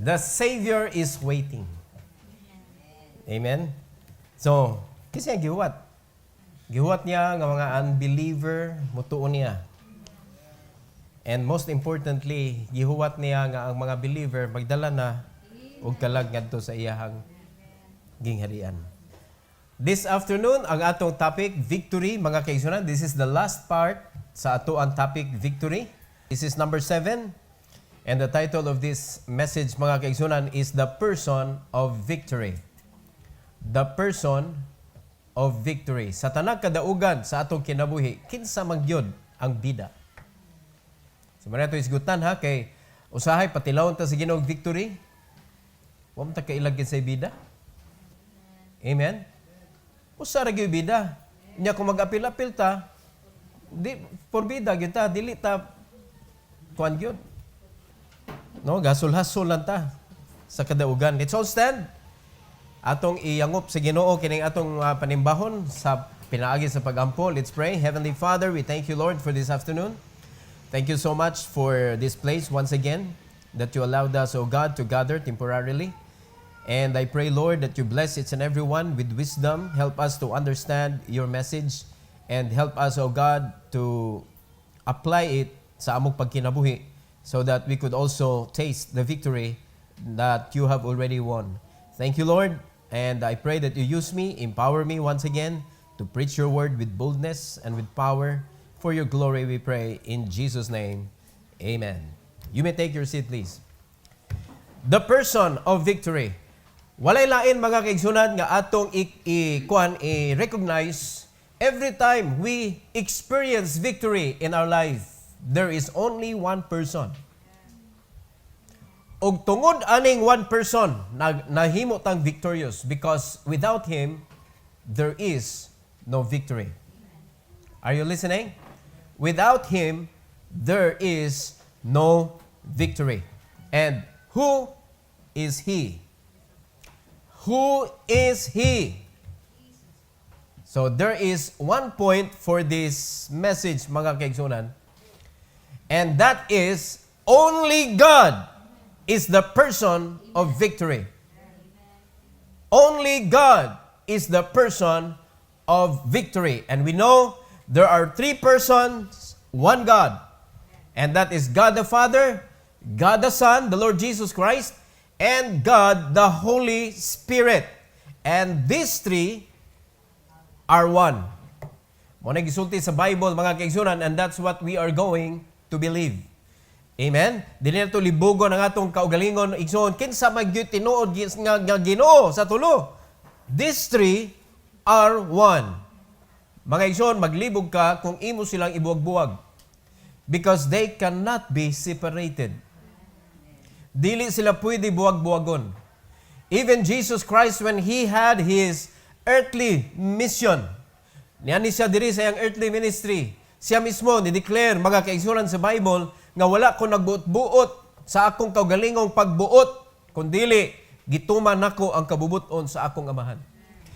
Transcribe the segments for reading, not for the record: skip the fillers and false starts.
The Savior is waiting. Amen? So, kasi gihuwat. Gihuwat niya ng mga unbeliever, mutuon niya. And most importantly, gihuwat niya nga ang mga believer magdala na og kalag ngadto sa iyahang gingharian. This afternoon, ang atong topic, victory, mga kaigsunan. This is the last part sa ato ang topic, victory. This is number 7. And the title of this message, mga kaigsunan, is The Person of Victory. The Person of Victory. Sa tanang kadaugan sa atong kinabuhi, kinsa magyod ang bida. So, man ito isgutan ha, kay usahay patilawon ta sa Ginoong victory. Wa mo ta kailagin sa bida. Amen? Usa ra gyud bida. Nya kung mag-apil-apil ta, di forbida gyud ta, dili ta kuan gyud. No, gasol-hasol lang ta sa kadaugan. Let's all stand. Atong iyangop sa Ginoo kining atong panimbahon sa pinaagi sa pagampo. Let's pray. Heavenly Father, we thank you, Lord, for this afternoon. Thank you so much for this place once again that you allowed us, O God, to gather temporarily. And I pray, Lord, that you bless each and every one with wisdom. Help us to understand your message and help us, O God, to apply it sa among pagkinabuhi so that we could also taste the victory that you have already won. Thank you, Lord, and I pray that you use me, empower me once again to preach your word with boldness and with power. For your glory, we pray in Jesus' name. Amen. You may take your seat, please. The person of victory. Walay lain mga kaigsunan nga atong i-recognize every time we experience victory in our life, there is only one person. Og tungod aning one person, nahimo tang victorious because without him, there is no victory. Are you listening? Without him, there is no victory. And who is he? Who is he? So there is one point for this message, mga kaigsunan, and that is only God is the person of victory. Only God is the person of victory. And we know there are three persons, one God. And that is God the Father, God the Son, the Lord Jesus Christ, and God the Holy Spirit. And these three are one. Muna gisulti sa Bible, mga kaigsunan, and that's what we are going to believe. Amen? Dili na ito libugon ang atong kaugalingon, igsoon, kinsa magyud tinuod nga Ginoo sa tulo. These three are one. Mga igsoon, maglibog ka kung imo silang ibuwag-buwag. Because they cannot be separated. Dili sila pwede buwag-buwagon. Even Jesus Christ, when He had His earthly mission, niyan siya diri sa iyang earthly ministry, siya mismo ni-declare, mga kaigsunan sa Bible, nga wala ko nagbuot-buot sa akong kaugalingong pagbuot, kundili, gituman nako ang kabubuton sa akong amahan.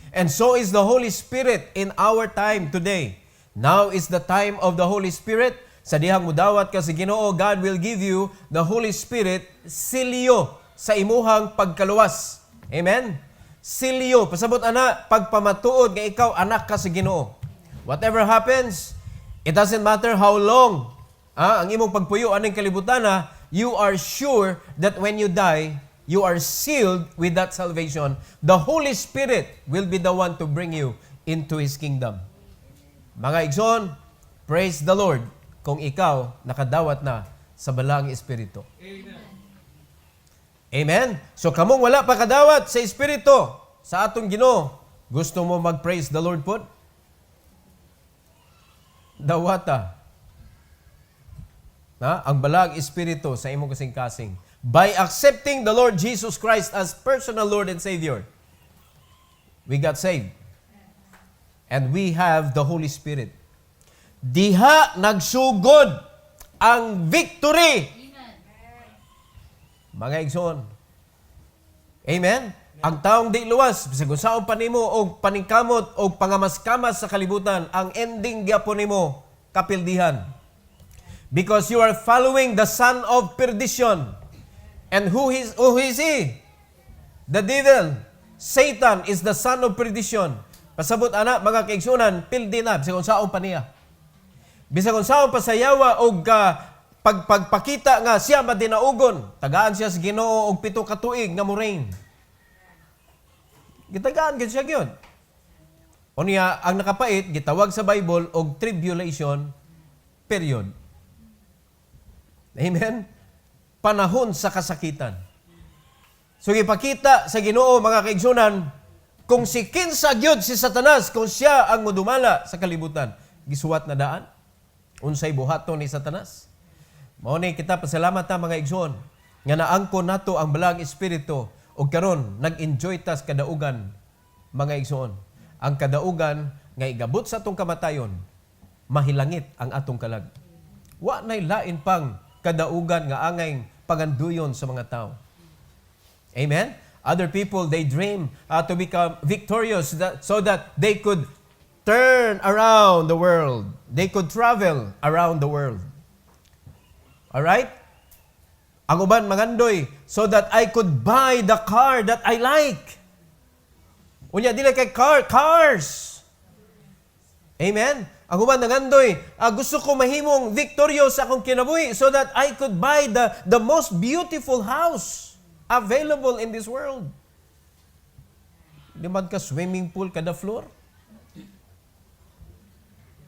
And so is the Holy Spirit in our time today. Now is the time of the Holy Spirit. Sa dihang mudawat ka sa Ginoo, God will give you the Holy Spirit, silyo sa imuhang pagkaluwas. Amen? Silyo. Pasabot ana, pagpamatuod nga ikaw anak ka sa Ginoo. Whatever happens, it doesn't matter how long ang imong pagpuyo aning kalibutan, you are sure that when you die, you are sealed with that salvation. The Holy Spirit will be the one to bring you into His kingdom. Mga igsoon, praise the Lord kung ikaw nakadawat na sa balang Espiritu. Amen. Amen? So kamong wala pa kadawat sa Espiritu, sa atong Ginoo, gusto mo mag-praise the Lord po? Dawata. Ang balang Espiritu sa imong kasing-kasing. By accepting the Lord Jesus Christ as personal Lord and Savior, we got saved. And we have the Holy Spirit. Diha nagsugod ang victory. Mga igsoon. Amen? Ang taong di luwas, bisag unsaon pa nimo og paningkamot og pangamas-kamas sa kalibutan, ang ending gyapon nimo kapildihan. Because you are following the son of perdition. And who is he? The devil. Satan is the son of perdition. Pasabot ana mga kaigsunan, pildi na bisag unsaon pa niya. Bisag unsaon pa sayawa og pagpakita nga siya madinaugon, tagaan siya sa Ginoo og 7 ka tuig nga mo reign. Gitagaan gid siya gyud. Unya ang nakapait gitawag sa Bible og tribulation period. Amen. Panahon sa kasakitan. So ipakita sa Ginoo mga kaigsunan kung si kinsa gyud si Satanas, kung siya ang modumala sa kalibutan, gisuwat na daan unsay buhaton ni Satanas. Mao ni kita pasalamat ta mga igsoon nga naangkon nato ang balang espiritu ug karon nag-enjoy tas kadaugan mga igsoon. Ang kadaugan nga igabot sa atong kamatayon mahilangit ang atong kalag. Wa nay lain pang kadaugan nga angay paganduyon sa mga tao. Amen? Other people, they dream to become victorious so that they could turn around the world. They could travel around the world. Alright? Ang uban magandoy, so that I could buy the car that I like. Unya, dili kay cars. Amen? Ang uban nangandoy, gusto ko mahimong victorious sa akong kinabuhi so that I could buy the most beautiful house available in this world. Di man ka swimming pool kada floor?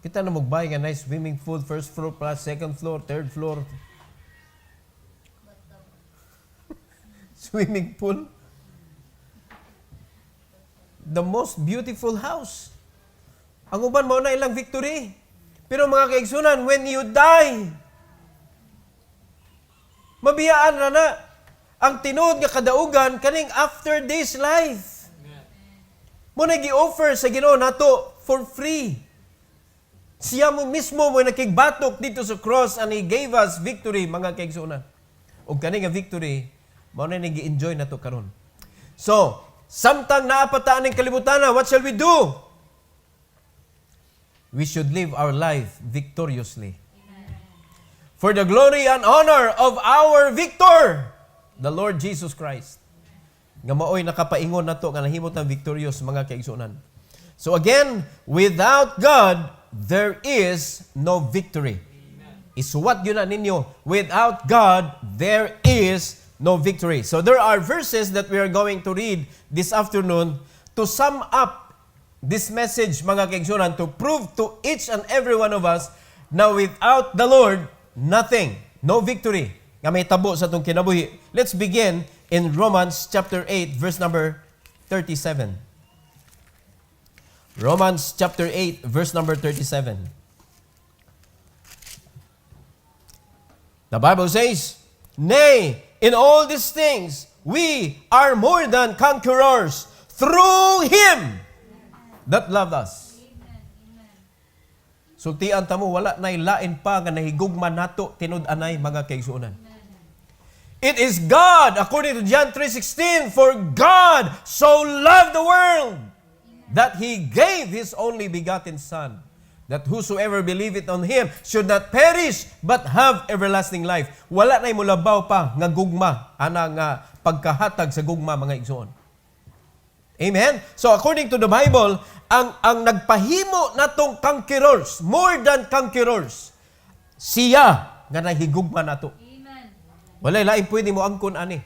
Kita na mag-buy nga nice swimming pool, first floor plus, second floor, third floor. Swimming pool. The most beautiful house. Ang uban mo na ilang victory. Pero mga kaigsunan, when you die, mabiyaan na ang tinuod nga kadaugan kaning after this life. Mo na gi-offer sa Ginoo nato for free. Siya mo mismo mo nakigbatok dito sa cross and He gave us victory, mga kaigsunan. O kani nga victory, mao na nigi-enjoy nato karon. So, samtang naapataan ng kalibutan, what shall we do? We should live our life victoriously. For the glory and honor of our victor, the Lord Jesus Christ. Nga maoy nakapaingon nato nga nahimot ang victorious, mga kaigsunan. So again, without God, there is no victory. Isuwat yun na ninyo, without God, there is no victory. So there are verses that we are going to read this afternoon to sum up this message, mga kaigsunan, to prove to each and every one of us na without the Lord, nothing, no victory nga may tabo sa itong kinabuhi. Let's begin in Romans chapter 8, verse number 37. Romans chapter 8, verse number 37. The Bible says, "Nay, in all these things, we are more than conquerors through Him that loved us." Sultian tamo, wala na lain pa nga nahigugman nato tinud-anay, mga kaigsuonan. It is God, according to John 3:16, "For God so loved the world that He gave His only begotten Son, that whosoever believeth on Him should not perish, but have everlasting life." Wala na'y mulabaw pa nga gugma, ana nga pagkahatag sa gugma, mga igsoon. Amen? So according to the Bible, ang nagpahimo natong conquerors, more than conquerors, siya nga nahigugma nato. Walay laing pwede mo angkon ani.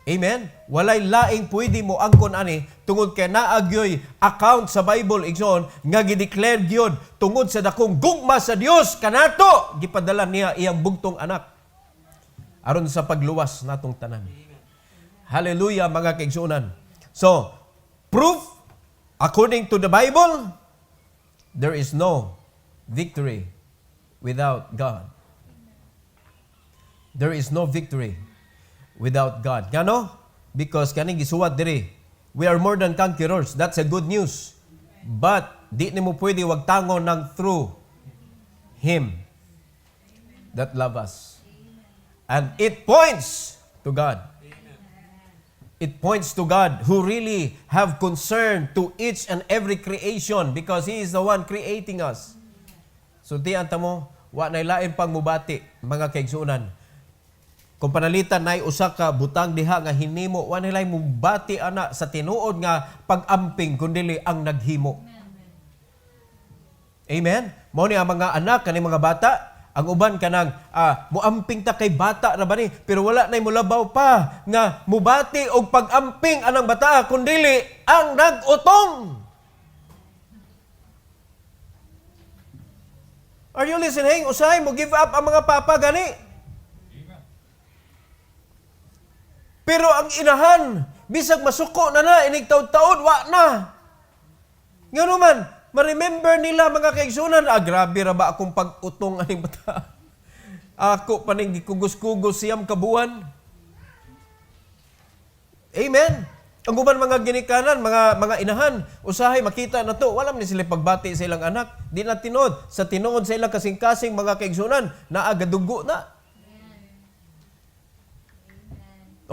Amen? Walay laing pwede mo angkon ani tungod kay naagyoy account sa Bible igsoon nga gideclare gyud tungod sa dakong gugma sa Dios kanato, gipadala niya iyang bugtong anak aron sa pagluwas natong tanan. Hallelujah, mga kaigsuonan. So, proof according to the Bible, there is no victory without God. There is no victory without God. Kano? Because kaning gisuwat diri, we are more than conquerors. That's a good news. But di nimo pwede wag tangon ng through Him that love us. And it points to God. It points to God who really have concern to each and every creation because He is the one creating us. So diyan ta mo, wa na lain pang mubati, mga kaigsuonan. Kung panalitan na usa ka butang diha nga hinimo, wa nilay mubati ana sa tinuod nga pag-amping kundili ang naghimo. Amen? Mao ni ang mga anak kani mga bata, ang uban kanang muamping ta kay bata ra ba ni, pero wala nay mulabaw pa nga mubati og pag-amping anang bata kundili ang nag-utong. Are you listening? Usahay mo give up ang mga papa gani. Pero ang inahan, bisag masuko na inig taon-taon, wa na. Nga naman, ma-remember nila mga kaigsunan, grabe ra ba akong pag-utong aning bata. Ako paning gikugos-kugos siyam kabuan. Amen. Ang uban mga ginikanan, mga inahan, usahay makita na to, wala man sila pagbati sa ilang anak. Di na tinod. Sa tinuod sa ilang kasing-kasing mga kaigsunan, naagadugo na.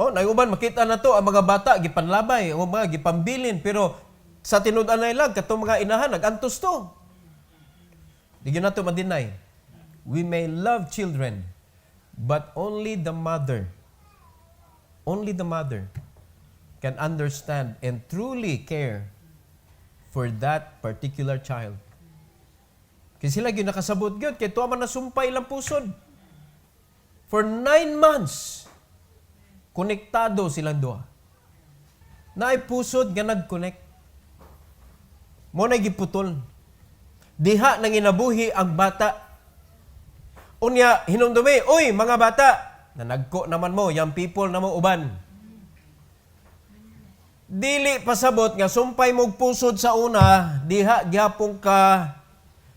Nayuban makita na to ang mga bata gipanlabay o mga gipambilin, pero sa tinud-an na ilang katong mga inahan nagantos to. Di gyud nato ma-deny. We may love children, but only the mother can understand and truly care for that particular child. Kasi sila gyud nakasabot gyud kay tuwa man nasumpay lang pusod. For 9 months konektado silang duha. Naay pusod nga nag-connect. Mo na giputol. Diha nang inabuhi ang bata. Unya hinumdumi, "Uy, mga bata, nanagko naman mo, young people na mo uban." Dili pasabot nga sumpay mog pusod sa una, diha gyapon ka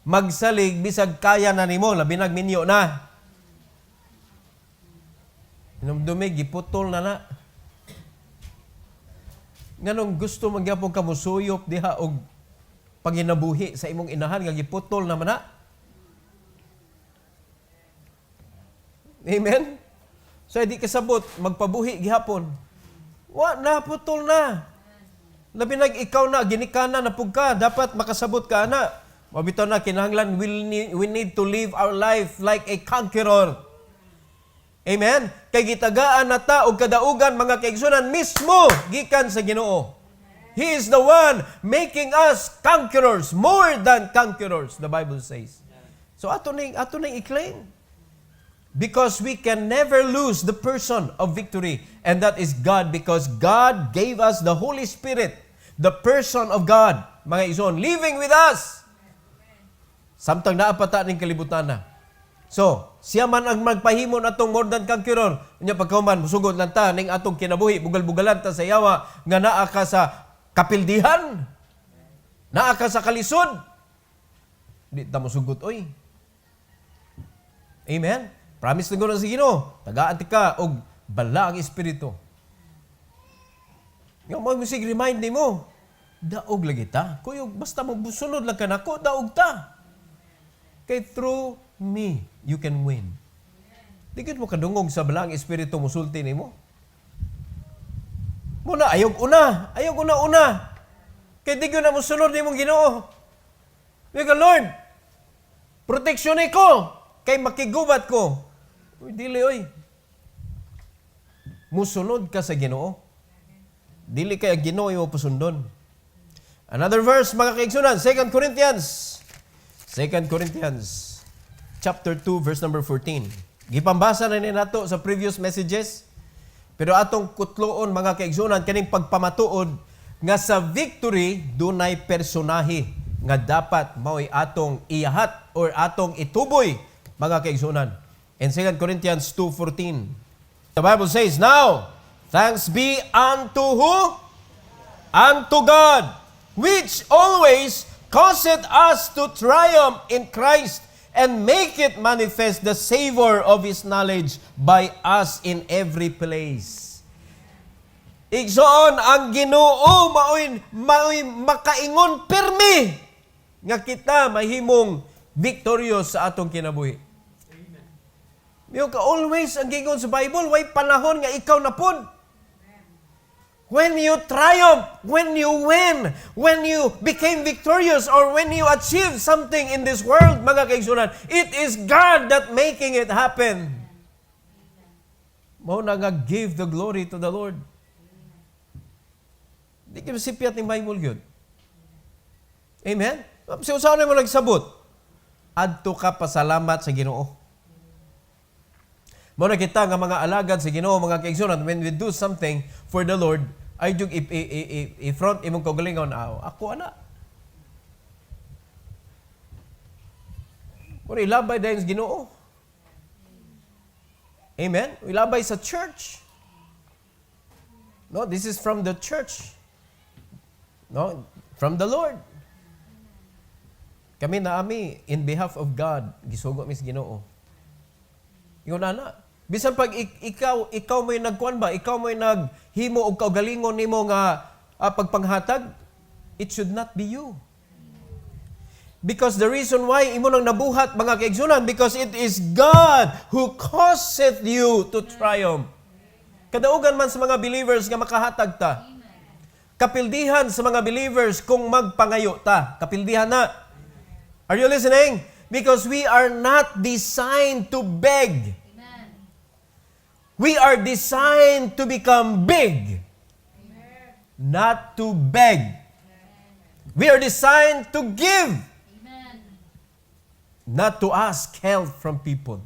magsalig bisag kaya na nimo, labi nagminyo na. Hinumdumi, giputol na. Nganong gusto magyapon ka musuyop diha og panginabuhi sa imong inahan nga giputol naman na. Amen? So, di kasabot, magpabuhi gihapon. Wa na, putol na. Labi ikaw na, ginikanan na pugka, dapat makasabot ka na. Mabitaw na, kinahanglan, we need to live our life like a conqueror. Amen? Kay gitagaan na ta og kadaugan mga kaigsunan mismo gikan sa Ginoo. He is the one making us conquerors, more than conquerors, the Bible says. So ato ning i-claim. Because we can never lose the person of victory, and that is God, because God gave us the Holy Spirit, the person of God, mga igsoon, living with us. Samtang naapata ning kalibutan na. So, siya man ang magpahimo natong more than conqueror. Unya pagkauman musugod lang ta ning atong kinabuhi, bugal-bugalan ta sa yawa nga naa ka sa kapildihan. Naa ka sa kalisod. Di ta mosugot oy. Amen. Promise na guro sa Ginoo, tagaan ti ka og bala ang espiritu. Nga mo musig remind nimo, daog lagi ta. Kuyo basta magbusunod lang kanako, daog ta. Kay through me, you can win. Dikit mo kadungog sa balang espiritu musulti nimo. Muna ayog una. Kay di ko na musunod nimong Ginoo. Mga Lord, proteksyon ko kay makigubat ko. Uy, dili oy. Musunod ka sa Ginoo. Dili kay ang Ginoo imo pasundon. Another verse mga kaigsunan, 2 Corinthians chapter 2 verse number 14. Gipambasa na ni nato sa previous messages. Pero atong kutloon mga kaigsunan kaning pagpamatuod nga sa victory dunay personahe nga dapat mao'y atong iyahat or atong ituboy mga kaigsunan. In 2 Corinthians 2:14, the Bible says, "Now, thanks be unto who? Unto God, which always causeth us to triumph in Christ and make it manifest the savor of His knowledge by us in every place." Igsoon ang Ginoo maoy makaingon pirmi nga kita mahimong victorious sa atong kinabuhi. Amen. Ka always ang gingon sa Bible, way panahon nga ikaw na pud. When you triumph, when you win, when you became victorious, or when you achieve something in this world, mga kaigsunan, it is God that making it happen. Mao na nga give the glory to the Lord. Di kayo sipiat ng Bible yun. Amen? So, saan mo nagsabot? Adto ka pasalamat sa Ginoo. Mao na kita nga mga alagad sa Ginoo, mga kaigsunan, when we do something for the Lord, ay jug i-front imong kaugalingon, ako ana. Muna ilabay dahil sa Ginoo. Amen? Ilabay sa church. No, this is from the church. No, from the Lord. Kami in behalf of God, gisugo mi sa Ginoo. Ingon ana. Bisan pag ikaw mo'y nagkuan ba, ikaw mo'y naghimo og kaugalingon nimo nga pagpanghatag, it should not be you. Because the reason why imo nang nabuhat mga kaigsunan, because it is God who causeth you to triumph. Kadaugan man sa mga believers nga makahatag ta. Kapildihan sa mga believers kung magpangayo ta. Kapildihan na. Are you listening? Because we are not designed to beg. Amen. We are designed to become big. Amen. Not to beg. Amen. We are designed to give. Amen. Not to ask help from people.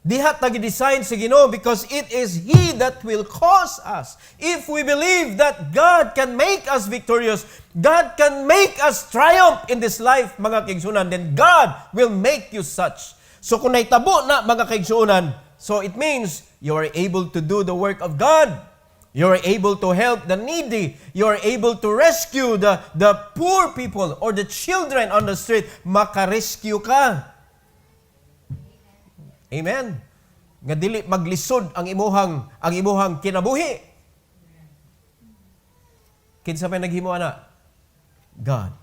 Diha tagi-design sa Ginoo because it is He that will cause us. If we believe that God can make us victorious, God can make us triumph in this life, mga kaigsunan, then God will make you such. So kung naitabo na, mga kaigsunan, so it means you are able to do the work of God. You are able to help the needy. You are able to rescue the poor people or the children on the street. Makarescue ka. Amen. Nga dili maglisod ang imuhang kinabuhi. Kinsa may naghimo ana? God.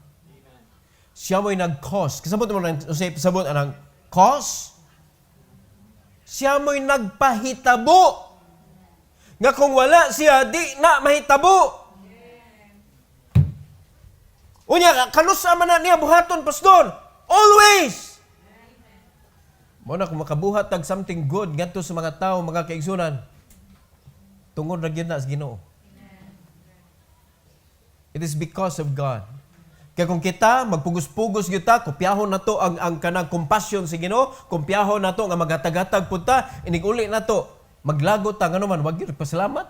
Siya mo'y nag-cause. Kasabot mo nang sabot anang cause? Siya mo'y nagpahitabo. Nga kung wala siya, di na mahitabo. Unya, kanusa man na niya buhaton, pastor? Always! Muna kung makabuhat tag something good ngadto sa mga tao, mga kaigsunan, tungod ra gyud na sa Ginoo. It is because of God. Kaya kung kita magpugos-pugos gyud ta, kopyahon nato ang kanang compassion sa Ginoo, kopyahon nato nga maghatag-hatag pud ta, inig-uli nato, maglago ta ngano man wag gyud pasalamat.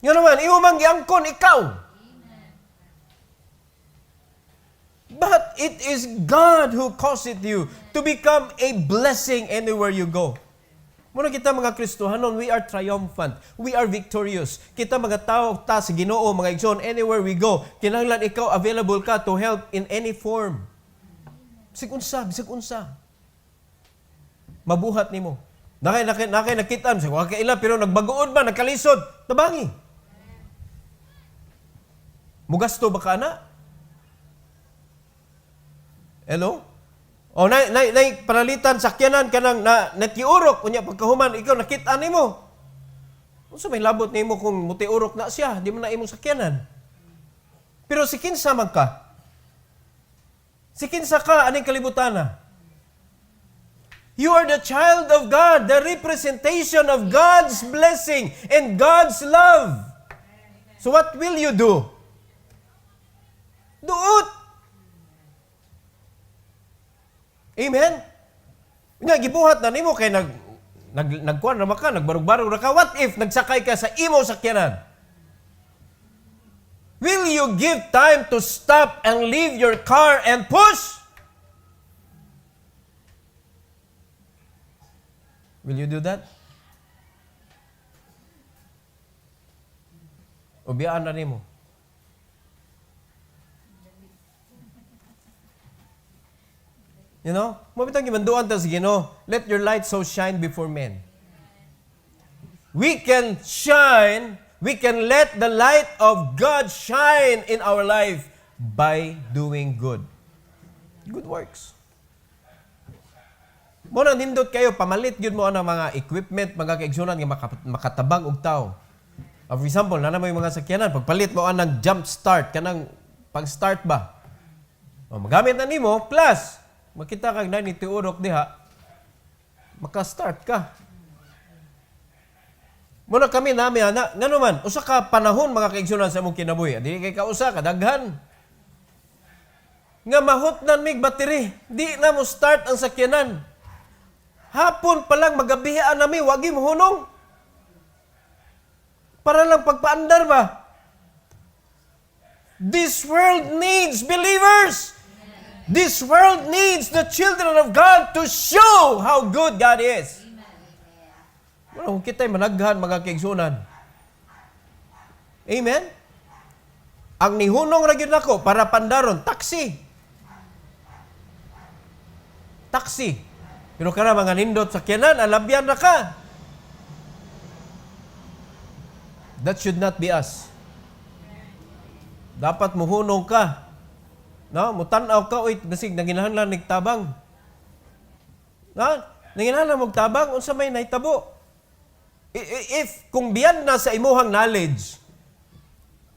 Ngano man imo man giangkon ikaw. But it is God who caused you to become a blessing anywhere you go. Muna kita mga Kristohanon, we are triumphant. We are victorious. Kita mga tao ta sa Ginoo, mga igsoon, anywhere we go, kinahanglan ikaw available ka to help in any form. Bisag unsa. Mabuhat nimo. Nakay nakitaan sa wa kaila pero nagbagoon ba, nagkalisod, tabangi. Mugasto ba ka na? Hello? O nay panalitan sakyanan kanang natiurok unya pagkahuman ikaw nakita nimo. Unsa may labot nimo kung mutiurok na siya, di mo na imong sakyanan. Pero si kinsa man ka? Si kinsa ka aning kalibutana? You are the child of God, the representation of God's blessing and God's love. So what will you do? Duot. Amen? Nga, gibuhat na nimo kay nagkuhan na ka, nagbarog-barog na ka. What if nagsakay ka sa imo sakyanan? Will you give time to stop and leave your car and push? Will you do that? O biyaan na nimo? You know? Mabitang gimanduan ta sa Ginoo, let your light so shine before men. We can shine, we can let the light of God shine in our life by doing good. Good works. Mo nang nindot kayo, pamalit yun mo ang mga equipment, mga kaigsunan nga makatabang og tao. For example, na may mga sakyanan, pagpalit mo ang jump start, kanang pag-start ba? O, magamit na nimo, plus, makita kag na ni tiurok diha, maka-start ka. Muna kami nami ana, ngano man, usa ka panahon mga kaigsunan sa imong kinabuhi. Dili kay ka usa ka daghan. Nga mahutnan mig battery, di na mo start ang sakyanan. Hapon pa lang magabihaan nami, wagi mo hunong. Para lang pagpaandar ba? This world needs believers. This world needs the children of God to show how good God is. Wala kung kita'y managhan mga kaigsunan. Amen? Ang nihunong ragyon ako para pandaron, taxi. Taxi. Pero ka na mga nindot sa kyanan, alabyan na ka. That should not be us. Dapat muhunong ka. No, mutanaw ka, oy, basig nanginahanglan nigtabang. No, nanginahanglan mo tabang unsa may nahitabo. If kung biyad na sa imuhang knowledge,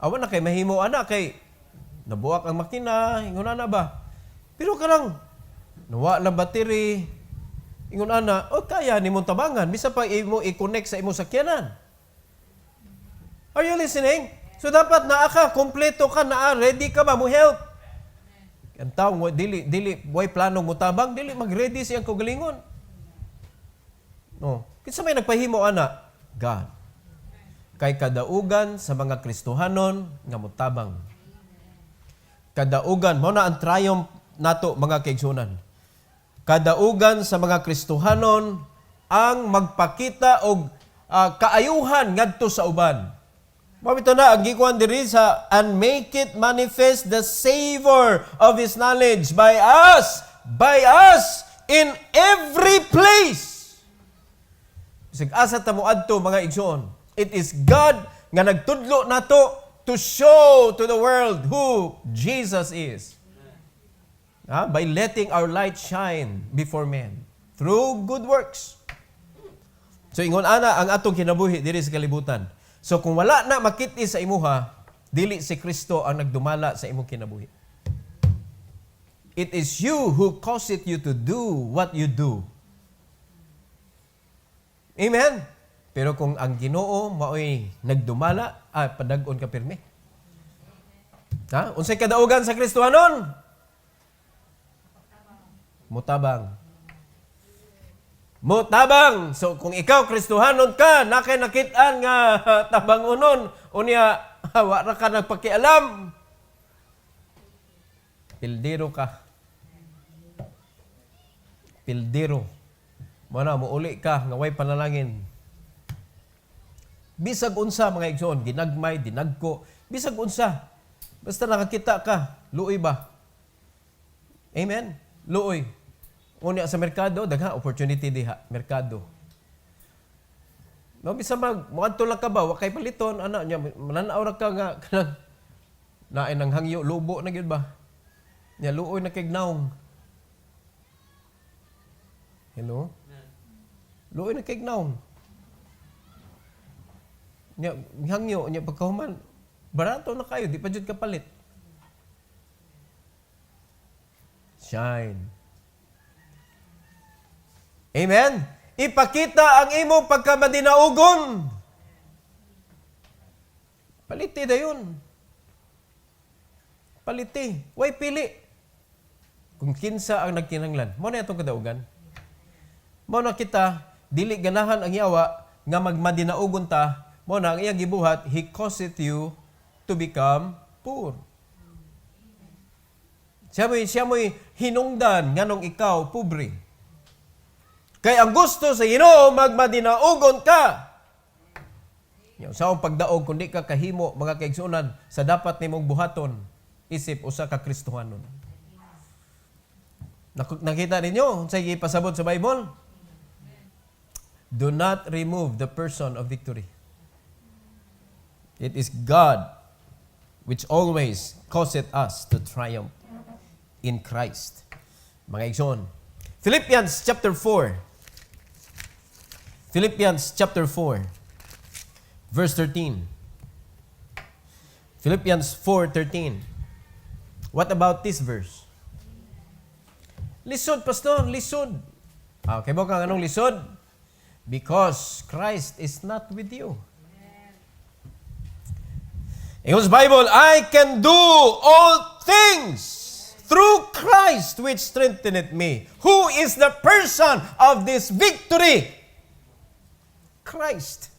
awan na kay mahimo ana kay nabuak ang makina, ingon na ba? Pero kanang nawa lang battery, ingon ana, o kaya ni mong tabangan, bisa pa imo i-connect sa imo sakyanan. Are you listening? So dapat naa ka, kompleto ka, naa, ready ka ba mo help? Ang tao, dili, way planong mo tabang, dili mag-ready siyang kagalingon. No. Kinsa may nagpahimo ana? God. Kay kadaugan sa mga Kristohanon nga motabang. Kadaugan, mo na ang triumph nato mga kaigsunan. Kadaugan sa mga Kristohanon ang magpakita og kaayuhan ngadto sa uban. Mabito na ang gikuan diri sa and make it manifest the savor of His knowledge by us in every place. Bisag asa ta moadto mga igsoon. It is God nga nagtudlo nato to show to the world who Jesus is. By letting our light shine before men through good works. So ingon ana ang atong kinabuhi diri sa kalibutan. So kung wala na makit-i sa imuha, dili si Kristo ang nagdumala sa imong kinabuhi. It is you who caused you to do what you do. Amen? Pero kung ang Ginoo mao'y nagdumala, padag-on ka pirmi. Unsay kadaugan sa Kristohanon? Mutabang. Mutabang. So kung ikaw Kristohanon ka, nakay nakit-an nga tabangonon, unya wa ra ka nagpakialam. Pildero ka. Pildero. Mana muuli ka nga way panalangin. Bisag unsa mga igsoon, ginagmay, dinagko, bisag unsa. Basta nakakita ka, luoy ba? Amen. Luoy. Unya sa merkado, dagha opportunity diha, merkado. No, bisa muadto lang ka ba, wa kay paliton, ana nya mananaw ra ka nga kanang naay nang hangyo, lubo na gyud ba? Nya luoy na kay gnaong. Hello? Luoy na kay gnaong. Nya hangyo nya pagkahuman, barato na kayo, di pa jud kapalit. Shine. Amen? Ipakita ang imong pagkamadinaugon. Paliti dayon. Paliti. Way pili. Kung kinsa ang nagkinahanglan. Mo na itong kadaugan. Mo na kita, dili ganahan ang yawa nga magmadinaugon ta. Mo na ang iyang gibuhat, He caused you to become poor. Siya mo'y hinungdan nganong ikaw pobre. Kaya ang gusto sa Ginoo magmadinaugon ka. Yung sa akong pagdaog, kundi ka kahimo, mga kaigsunan, sa dapat nimong buhaton, isip usa ka Kristohanon. Nakita ninyo? Sa ipasabot sa Bible? Do not remove the person of victory. It is God which always causeth us to triumph in Christ. Mga igsoon. Philippians chapter 4. Philippians chapter 4. Verse 13. Philippians 4:13. What about this verse? Lisod, pastor, lisod. Okay mo kang anong lisod? Because Christ is not with you. Ingos Bible, I can do all things through Christ which strengtheneth me. Who is the person of this victory? Christ.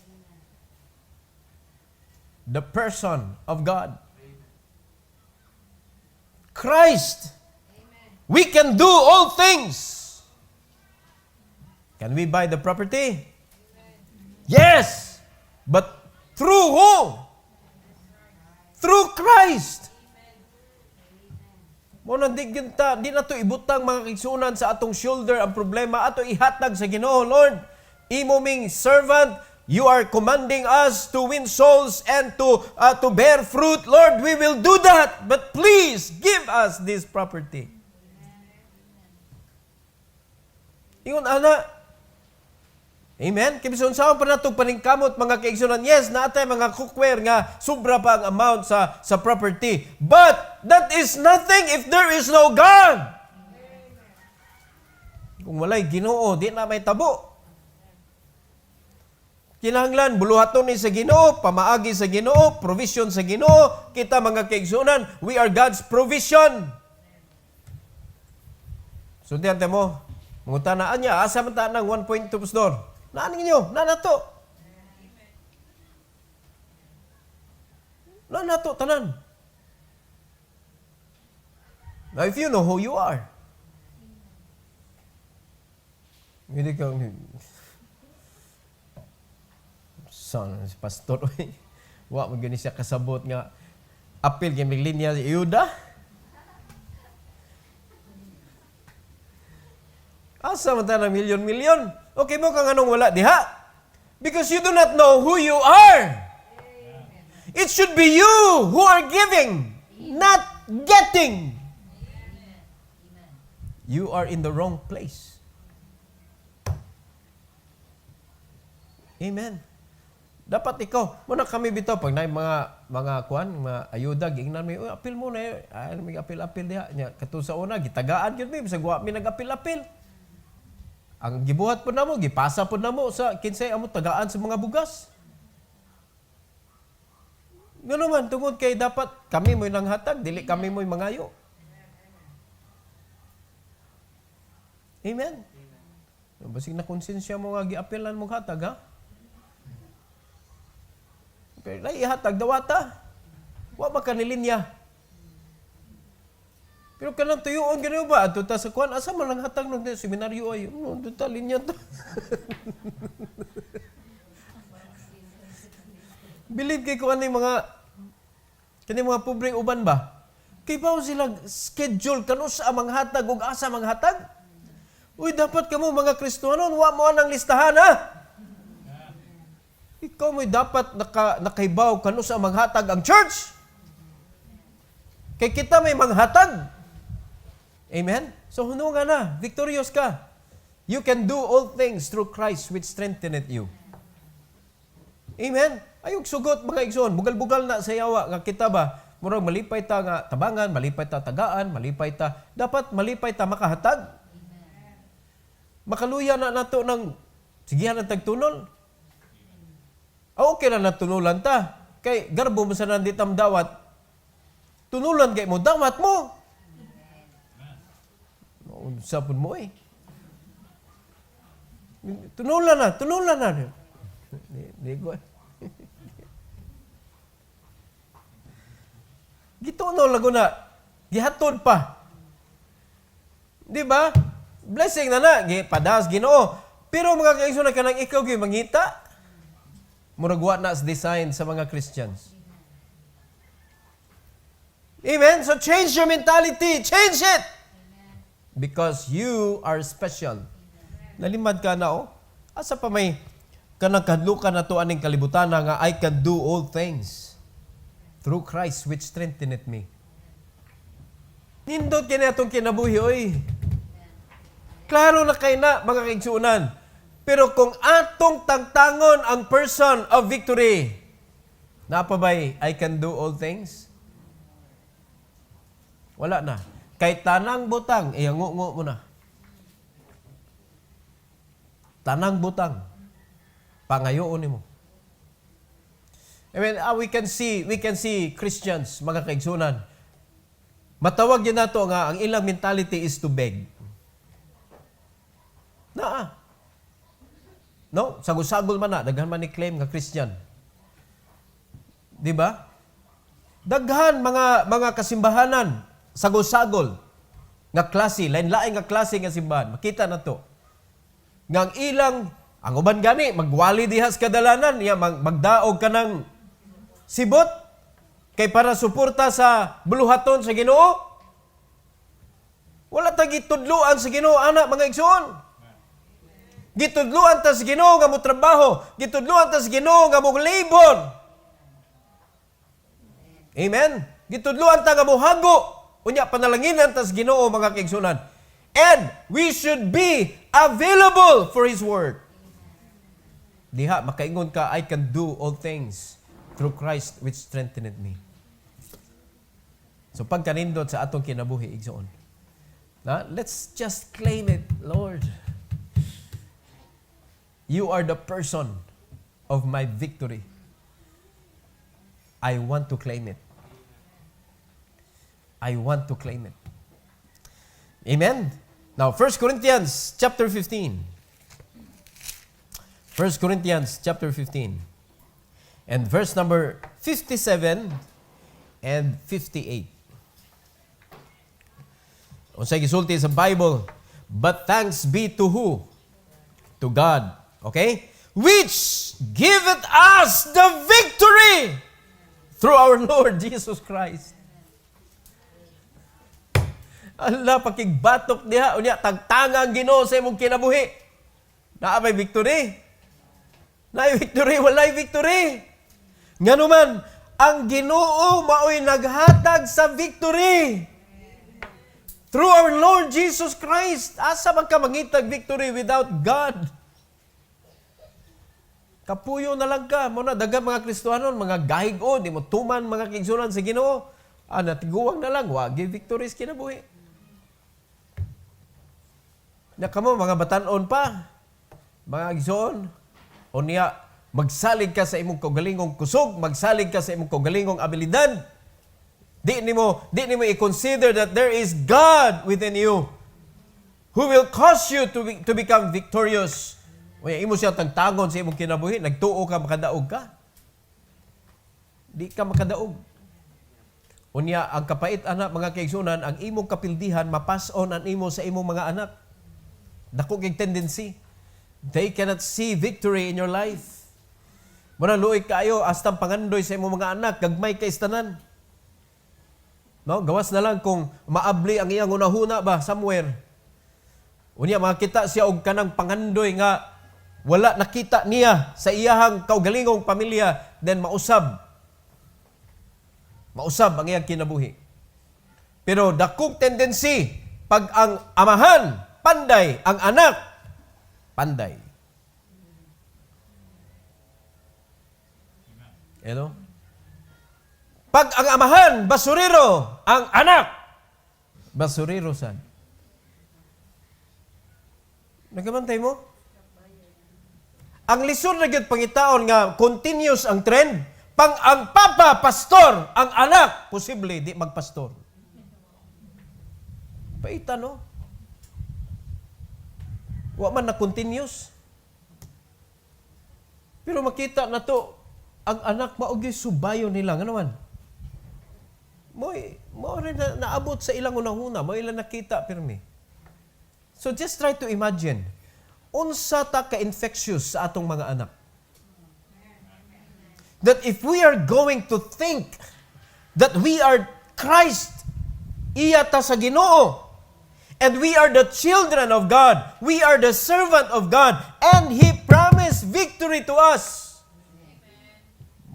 The person of God. Christ. We can do all things. Can we buy the property? Yes. But through who? Through Christ. Muna di na to ibutang mga kigsunan sa atong shoulder ang problema ato ihatag sa Ginoo. Lord, imo ming servant, you are commanding us to win souls and to bear fruit. Lord, we will do that. But please give us this property. Ingon ana. Amen? Kibison saan pa natong paningkamot mga kaigsunan? Yes, naatay mga cookware nga sobra pa ang amount sa property. But that is nothing if there is no God. Kung walay Ginoo, di na may tabo. Kinahanglan, buluhaton ni sa Ginoo, pamaagi sa Ginoo, provision sa Ginoo. Kita mga kaigsunan, we are God's provision. Sundihan mo, mangutanaan niya, asa man ta ng 1.2 pastor? Naan ninyo? Nanato. Nanato, tanan. Now, if you know who you are, hindi ka, son, si pastor, wa magani siya kasabot nga, apil kay mig linya si Yuda. Asa man ta ng milyon-milyon? Okay mo kang anong wala diha? Because you do not know who you are. It should be you who are giving, not getting. You are in the wrong place. Amen. Dapat ikaw, muna kami bitaw pag na mga kuan, mga ayuda, gingnan mi, apil mo na, ay may apil-apil diha nya kato sa una gitagaan gyud mi bisag wa mi nag-apil-apil. Ang gibuhat po namo, gipasa po namo sa kinsay amo tagaan sa mga bugas. Ngano man tungod kay dapat kami mo'y nanghatag, dili kami mo'y mangayo. Amen. Basig na konsensya mo nga giapilan mo hatag ha. Pero nay ihatag dawata. Wa ba kanilinya? Pero kanang tuyoon ganun ba? Ato ta sa kuan, asa man lang hatag ng seminaryo ay, doon ta linya to. Believe kay kuan ni mga pobreng uban ba? Kay ba sila schedule kano sa manghatag ug asa manghatag? Uy, dapat kamo mga Kristiyano, wa mo anang listahan ha. Ikaw mo'y dapat nakaibaw kano sa manghatag ang church. Kay kita may manghatag. Amen? So, hunungan na. Victorious ka. You can do all things through Christ which strengtheneth you. Amen? Ayog sugot mga igsoon. Bugal-bugal na sa yawa nga kita ba? Murag malipay ta nga tabangan, malipay ta tagaan, malipay ta. Dapat malipay ta makahatag. Makaluya na nato ng sigihan ng tagtunol. Okay na natunulan ta. Kay garbo mo sa nanditam dawat. Tunulan kay mo, dawat mo. Sapon mo eh. Tunulan na. Di ko. Gituno lago na. Gihatod pa. Di ba? Blessing na. Padas Ginoo. Pero mga kaigsoon na kanang ikaw gyud mangita. Muragwa na as design sa mga Christians. Amen? So change your mentality. Change it. Because you are special. Nalimad ka na, asa pa may kanang kadlukan na to aning kalibutan nga I can do all things through Christ which strengtheneth me. Nindot kini atong kinabuhi, oy. Klaro na kay na, mga kaigsuunan. Pero kung atong tangtangon ang person of victory, napabay, I can do all things? Wala na. Kay tanang butang, iyangungo mo na. tanang butang pangayoon nimo. I mean, we can see Christians, mga kaigsunan, matawag yun nato nga, ang ilang mentality is to beg. No? Sagol-sagol man na, daghan man ni claim nga Christian. Di ba? Daghan mga kasimbahanan, sagol-sagol, nga klase, lain-lain nga klase nga simbahan. Makita na to. Nga ang ilang, ang uban gani, magwali dihas kadalanan, magdaog ka ng sibot, kay para suporta sa buluhaton sa Ginoo. Wala ta gitudluan sa Ginoo, anak, mga igsoon. Gitudluan ta sa Ginoo nga mo trabaho, gitudluan ta sa Ginoo nga mo labor. Amen. Gitudluan ta nga mo hago, unya panalanginan ta sa Ginoo, mga kaigsunan. And we should be available for His word. Diha makaingon ka, I can do all things through Christ which strengtheneth me. So pagkanindot sa atong kinabuhi, igsoon. Let's just claim it, Lord. You are the person of my victory. I want to claim it. I want to claim it. Amen? Now, 1 Corinthians chapter 15. 1 Corinthians chapter 15. And verse number 57 and 58. Unsay gisulti sa Bible, but thanks be to who? To God. Okay? Which giveth us the victory through our Lord Jesus Christ. Allah, pakigbatok diha, unya, tagtangang Ginoo sa imong kinabuhi. Naa may victory? Naay victory, walay victory. Nga naman, ang Ginoo mao'y naghatag sa victory. Through our Lord Jesus Christ. Asa man ka mangitag victory without God? Kapuyo na lang ka. Muna, daga mga Kristohanon, mga gahig-o, di mo tuman mga kigsunan sa Ginoo. Natiguang na lang, wagi victories kinabuhi. Nakamo, mga batanon pa, mga kigsuon, o niya, magsalig ka sa imong kaugalingong kusog, magsalig ka sa imong kaugalingong abilidad. Di nimo i-consider that there is God within you who will cause you to become victorious. O imo siya tagtangon sa imong kinabuhi, nagtuo ka, makadaog ka. Di ka makadaog. Unya, ang kapait anak, mga kaigsunan, ang imong kapildihan, mapas-on ang imo sa imong mga anak. Dako kay tendency. They cannot see victory in your life. Muna luoy kayo, astang pangandoy sa imong mga anak, gagmay kay istanan. No, gawas na lang kung maabli ang iyang unahuna ba somewhere. Unya makita siya og kanang pangandoy nga wala nakita niya sa iyahang kaugalingong pamilya, then mausab ang iyang kinabuhi. Pero dakong tendency pag ang amahan panday, ang anak panday. Ano? Pag ang amahan, basurero, ang anak, basurero sad. Nagamantay mo? Ang lisod na gyud pangitaon nga continuous ang trend, pang ang papa pastor, ang anak posible di magpastor. Paita no? Wa man na continuous. Pero makita na to, ang anak maogi subayo nila nga naman. Mo rin naabot sa ilang unahuna, mo ilang nakita pirmi. So just try to imagine, unsa ta ka-infectious sa atong mga anak. That if we are going to think that we are Christ, iya ta sa Ginoo, and we are the children of God, we are the servant of God, and He promised victory to us.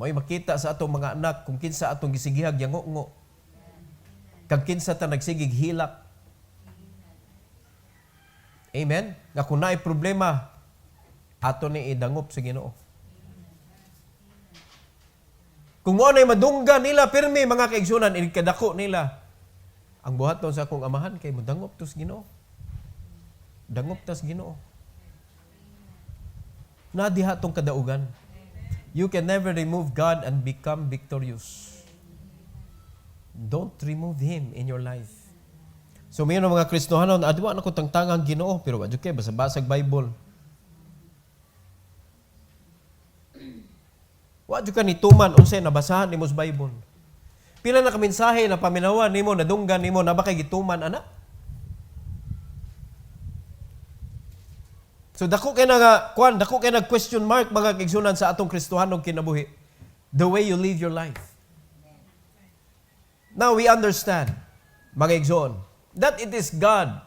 May makita sa atong mga anak kung kinsa atong gisigihag yango-ngo. Kag kinsa ta nagsigig hilak. Amen? Nga kung naay problema, ato ni idangop sa Ginoo. Kung mo na'y madunggan nila, pirmi mga kaigsunan, inikadako nila. Ang buhaton sa akong amahan, kay mo dangop to sa Ginoo. Dangop ta sa Ginoo. Na diha tong kadaugan. You can never remove God and become victorious. Don't remove Him in your life. So mayroon mga Kristohanon, adwa na ko tangtangang Ginoo, pero wadyo kay basa-basag Bible. Wadyo ka nituman unsay nabasahan nimo sa Bible. Pila na ka mensahe na paminawan nimo, nadunggan nimo, na ba kay gituman ana? So dako kay dako kay nag question mark mga kaigsunan sa atong Kristohanong kinabuhi. The way you live your life. Now we understand, mga igsoon, that it is God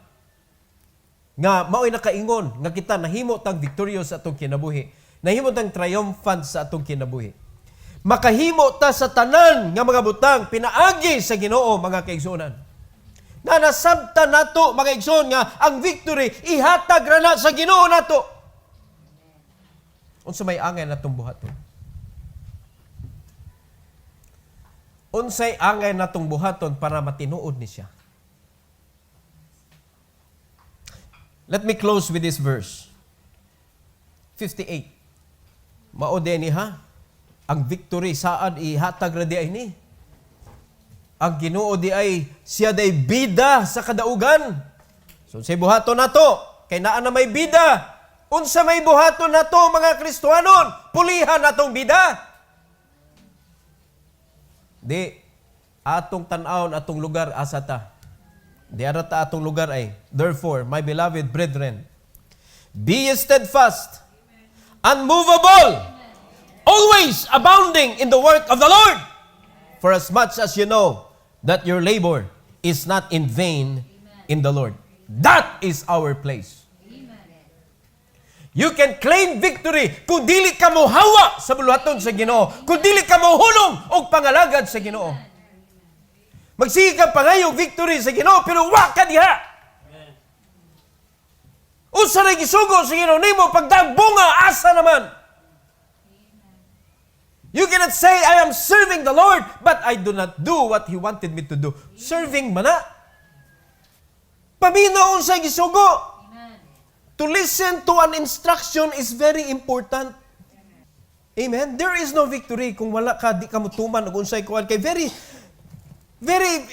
nga mao'y nakaingon nga kita nahimo tang victorious sa atong kinabuhi. Nahimo tang triumphant sa atong kinabuhi. Makahimo ta sa tanan nga mga butang pinaagi sa Ginoo, mga kaigsunan. Na nasabta nato, mga igsoon, nga ang victory ihatag ra na sa Ginoo nato. Unsa may angay natong buhaton? Unsay angay natong buhaton para matinuod ni siya? Let me close with this verse. 58. Mao ni ha? Ang victory saad ihatag ra di ay ni. Ang Ginoo di ay siya day bida sa kadaugan. So say buhaton nato kay naa na may bida. Unsa may buhaton nato, mga Kristohanon? Pulihan natong bida. Di atong tan-awon atong lugar asa ta. Di arata atong lugar ay, therefore, my beloved brethren, be steadfast, unmovable, always abounding in the work of the Lord, for as much as you know that your labor is not in vain in the Lord. That is our place. You can claim victory kung dili ka mo hawa sa buluhaton sa Ginoo, kung dili ka mo hulong og pangalagad sa Ginoo. Magsige ka pangayong victory sa Ginoo, pero wa ka diha. Usa ra gisugo sa Ginoo nimo pagdagbunga asa naman. You cannot say, I am serving the Lord, but I do not do what He wanted me to do. Serving man na. Pamino unsay gisugo. To listen to an instruction is very important. Amen? There is no victory kung wala ka, di ka mutuman o unsay kuan kay very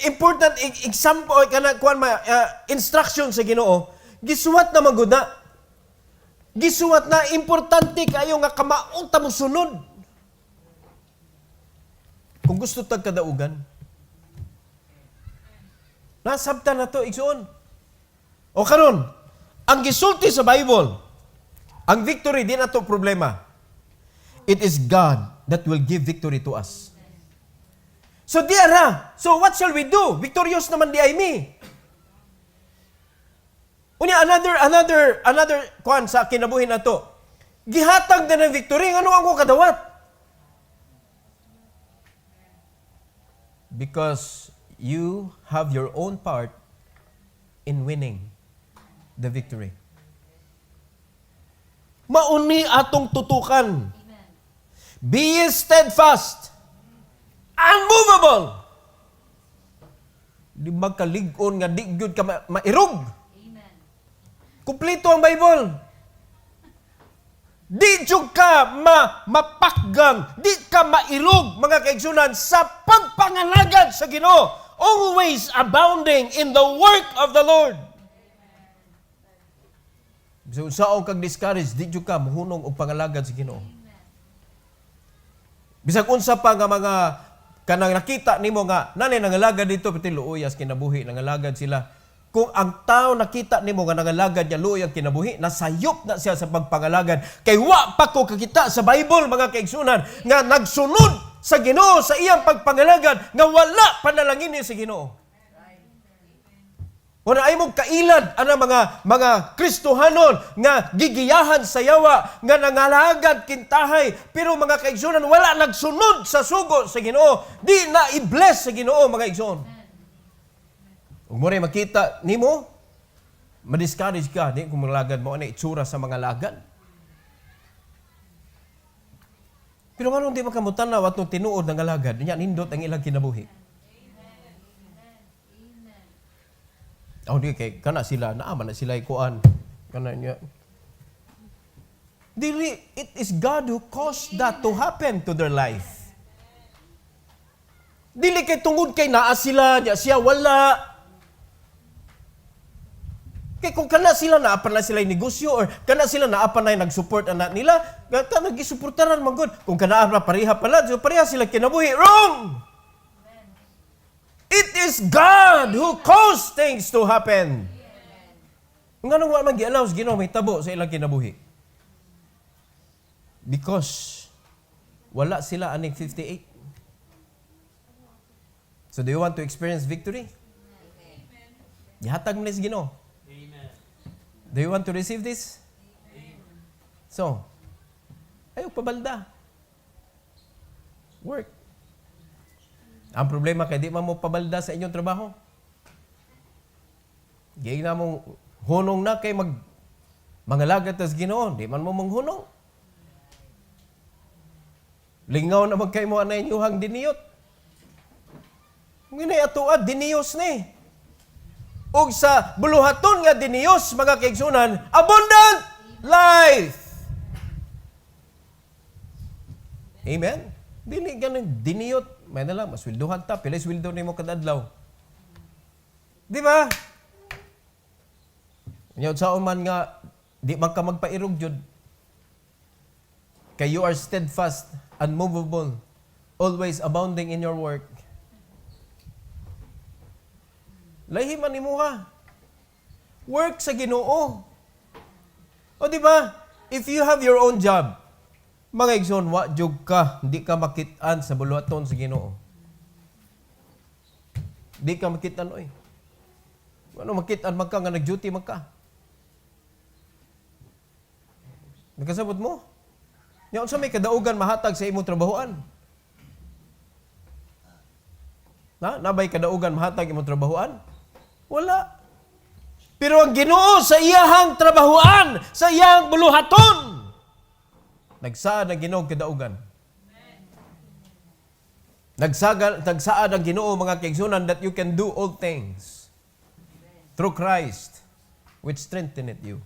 important example kana kuan instruction sa Ginoo. Gisuwat na maguna. Gisuwat na importante kayo nga kamaong ta mo sunod. Kung gusto tag kadaugan. Nasabta na to igsoon. O karon, ang gisulti sa Bible, ang victory, di na to problema. It is God that will give victory to us. So di ara. So what shall we do? Victorious naman di ay mi. Unya another kuan sa kinabuhi na to. Gihatag na ng victory, ano ang ko kadawat? Because you have your own part in winning the victory. Mauni atong tutukan. Amen. Be steadfast, unmovable. Di magkalig-on nga di gyud ka mairog. Amen. Kumpleto ang Bible. Di jud ka mapakgang, di ka mairog, mga kaigsunan, sa pagpangalagad sa Ginoo. Always abounding in the work of the Lord. So, saan kag discourage, di jud ka muhunong og pangalagad sa Ginoo. Bisag unsa pa nga mga kanang nakita nimo nga nanay nangalagad dito pati luoy as kinabuhi, nangalagad sila. Kung ang tao nakita nimo nga nangalagad niya luoy ang kinabuhi, nasayop na siya sa pagpangalagad. Kay wa pa ko kakita sa Bible, mga kaigsunan, nga nagsunod sa Ginoo sa iyang pagpangalagad nga wala panalangin niya sa Ginoo. Wala ay mong kailad ana mga Kristohanon nga gigiyahan sa yawa nga nangalagad kintahay, pero mga kaigsunan wala nagsunod sa sugo sa Ginoo, di na i-bless sa Ginoo, mga igsoon. Ug mo ray makita nimo ma-discourage ka di kung malagad mo ana itsura sa mga lagad. Pero nganong di makamutanaw atong tinuod ng alagad, nya nindot ang ilang kinabuhi. Oh, di kay kana sila naaman na sila ikuan kana niya. Dili, it is God who caused that to happen to their life. Dili kay tungod kay naa sila, niya siya wala. Kay kung kana sila naapan na sila yung negosyo or kana sila naapan na yung nag-support anak nila, gata nag-isuportaran magod. Kung kana na pareha pala, so pareha sila kinabuhi. Wrong! It is God who caused things to happen. Nga nung wala mag-i-announce, Ginoo may tabo sa ilang kinabuhi. Because wala sila aning 58. So do you want to experience victory? Ihatag mo na si Ginoo. Do you want to receive this? So, ayaw pabalda. Work. Ang problema kay di man mo pabalda sa inyong trabaho. Gayang na mong hunong na kay mangalagad tas Ginoo, di man mo manghunong. Lingaw naman kayo mo anay inyuhang diniyot. Nginay atuad, diniyos ni. Og sa buluhaton nga diniyos, mga kaigsunan, abundant life. Amen? Dili ganun diniyot. May nalang, maswilduhan ta. Pilay swildo ni mo kadadlaw. Di ba? Ngayon sa man nga, di man ka magpairog jud. Kay you are steadfast, unmovable, always abounding in your work. Lahi man nimo ha. Work sa Ginoo. O di ba? If you have your own job, mga igsoon, wa jug ka, hindi ka makit-an sa buluhaton sa Ginoo. Di ka makit-an oy. Ano makit-an magka nga nag-duty magka? Nagkasabot mo? Yan sa may kadaugan mahatag sa imong trabahoan. Nabay kadaugan mahatag imong trabahoan? Wala. Pero ang Ginoo sa iyahang trabahoan, sa iyang buluhaton, nagsaad ang Ginoo kadaugan. Nagsaad ang Ginoo mga kaigsunan that you can do all things through Christ which strengtheneth you.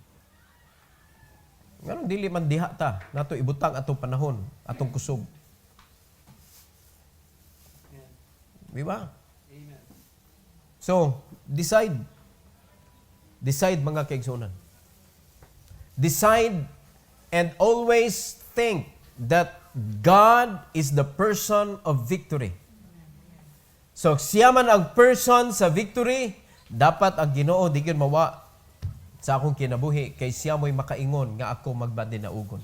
Ngayon, dili man diha ta, nato ibutang atong panahon, atong kusog. Di ba? Amen. So, decide. Decide mga kaigsunan. Decide and always think that God is the person of victory. So, siya man ang person sa victory, dapat ang Ginoo di gyud mawa sa akong kinabuhi, kay siya mo'y makaingon nga ako magbadinaugon.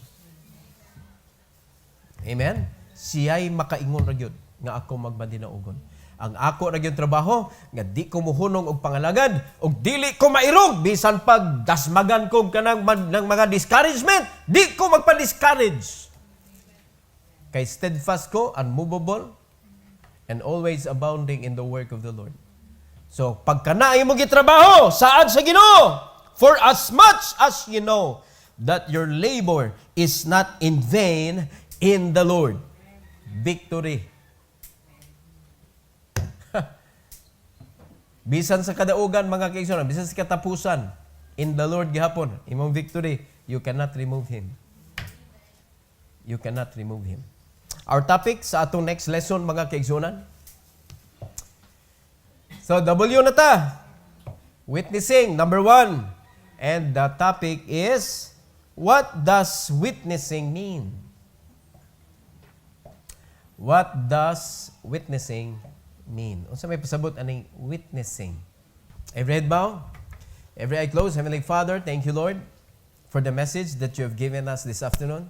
Amen? Siya'y makaingon ra gyud nga ako magbadinaugon. Ang ako ra gyud trabaho, nga di ko muhunong og pangalagad, og dili ko mairog, bisan pag dasmagan ko kanang ng mga discouragement, di ko magpa-discourage. Kay steadfast ko, unmovable, and always abounding in the work of the Lord. So, pagka na mo gitrabaho, saad sa Ginoo, for as much as you know that your labor is not in vain in the Lord. Victory. Bisan sa kadaugan, mga kaigsunan, bisan sa katapusan, in the Lord gihapon, imong victory, you cannot remove Him. You cannot remove Him. Our topic sa atong next lesson, mga kaigsunan. So, W na ta. Witnessing, number 1. And the topic is, what does witnessing mean? What does witnessing mean? Unsa may pasabot aning witnessing? Every head bow, every eye closed. Heavenly Father, thank you, Lord, for the message that you have given us this afternoon.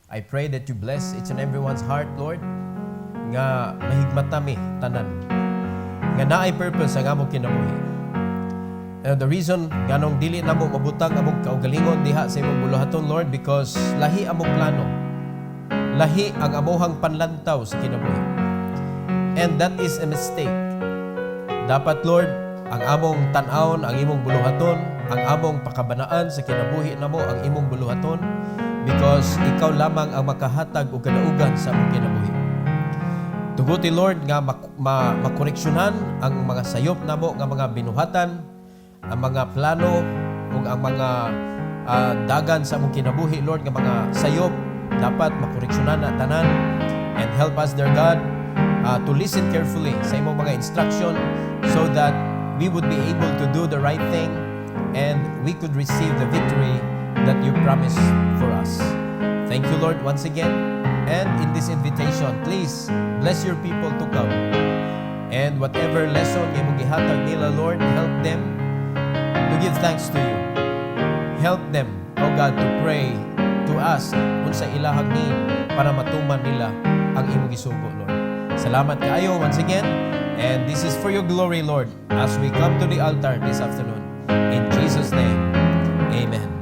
I pray that you bless each and everyone's heart, Lord, nga mahigmata mi tanan, nga naay purpose ang among kinabuhi. The reason ganong dili na mo mabutang among kaugalingon diha sa imong buluhaton, Lord, because lahi among plano. Lahi ang amuhang panlantaw sa kinabuhi. And that is a mistake. Dapat, Lord, ang among tan-awon, ang imong buluhaton, ang among pakabanaan sa kinabuhi namo, ang imong buluhaton, because ikaw lamang ang makahatag og kadaugan sa among kinabuhi. Tuguti, Lord, nga makoreksyonan ang mga sayop namo nga mga binuhatan, ang mga plano ug ang mga dagan sa among kinabuhi, Lord, nga mga sayop dapat makoreksyonan na tanan, and help us, dear God, to listen carefully sa imong mga instruction so that we would be able to do the right thing and we could receive the victory that you promised for us. Thank you, Lord, once again. And in this invitation, please bless your people to come. And whatever lesson nga imong gihatag nila, Lord, help them to give thanks to you. Help them, O God, to pray, to ask kung sa ilahag need para matuman nila ang imong gisugo, Lord. Salamat kaayo once again. And this is for your glory, Lord, as we come to the altar this afternoon. In Jesus' name, amen.